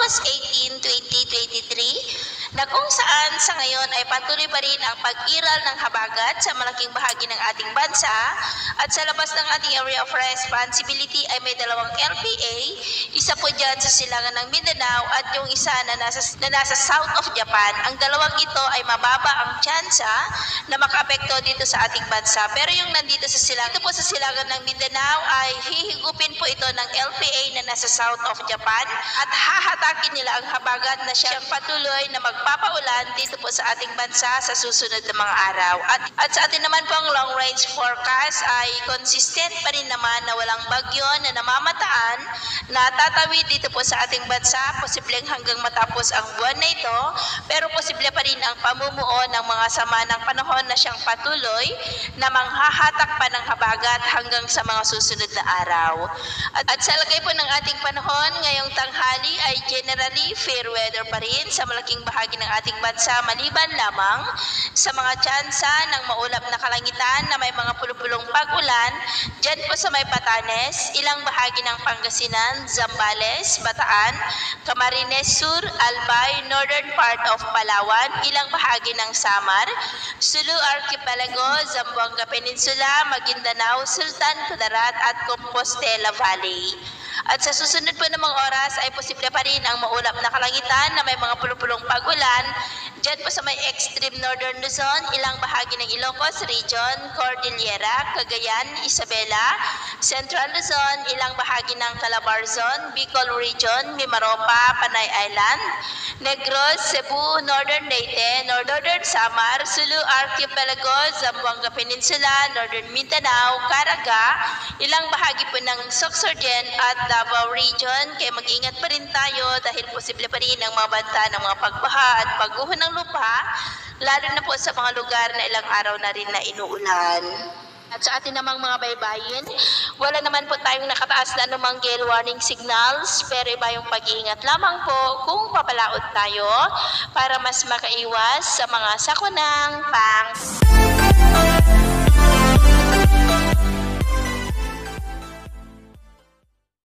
August 18, 2023 na kung saan sa ngayon ay patuloy pa rin ang pag-iral ng habagat sa malaking bahagi ng ating bansa at sa labas ng ating area of responsibility ay may dalawang LPA, isa po dyan sa silangan ng Mindanao at yung isa na nasa south of Japan. Ang dalawang ito ay mababa ang tsansa na makaapekto dito sa ating bansa. Pero yung nandito sa silangan ng Mindanao ay hihigupin po ito ng LPA na nasa south of Japan at hahatakin nila ang habagat na siyang patuloy na magpapaulan dito po sa ating bansa sa susunod na mga araw. At sa atin naman pong long range forecast ay consistent pa rin naman na walang bagyo na namamataan na tatawid dito po sa ating bansa, posibleng hanggang matapos ang buwan na ito, pero posible pa rin ang pamumuo ng mga sama ng panahon na siyang patuloy na manghahatak pa ng habagat hanggang sa mga susunod na araw. At sa lagay po ng ating panahon, ngayong tanghali ay generally fair weather pa rin sa malaking bahagi ng ating bansa, maliban lamang sa mga tsansa ng maulap na kalangitan na may mga pulupulong pag-ulan dyan po sa may Batanes, ilang bahagi ng Pangasinan, Zambales, Bataan, Camarines Sur, Albay, northern part of Palawan, ilang bahagi ng Samar, Sulu Archipelago, Zamboanga Peninsula, Maguindanao, Sultan Kudarat at Compostela Valley. At sa susunod po namang oras ay posible pa rin ang maulap na kalangitan na may mga pulupulong pag-ulan dyan po sa may extreme northern Luzon, ilang bahagi ng Ilocos Region, Cordillera, Cagayan, Isabela, Central Luzon, ilang bahagi ng Calabarzon, Bicol Region, Mimaropa, Panay Island, Negros, Cebu, Northern Leyte, Northern Samar, Sulu Archipelago, Zamboanga Peninsula, Northern Mindanao, Caraga, ilang bahagi po ng Sorsogon at Davao Region, kaya mag-ingat pa rin tayo dahil posible pa rin ang mga banta ng mga pagbaha at pagguho ng lupa, lalo na po sa mga lugar na ilang araw na rin na inuulan. At sa atin namang mga baybayin, wala naman po tayong nakataas na anumang gale warning signals, pero iba yung pag-iingat lamang po kung papalaot tayo para mas makaiwas sa mga sakunang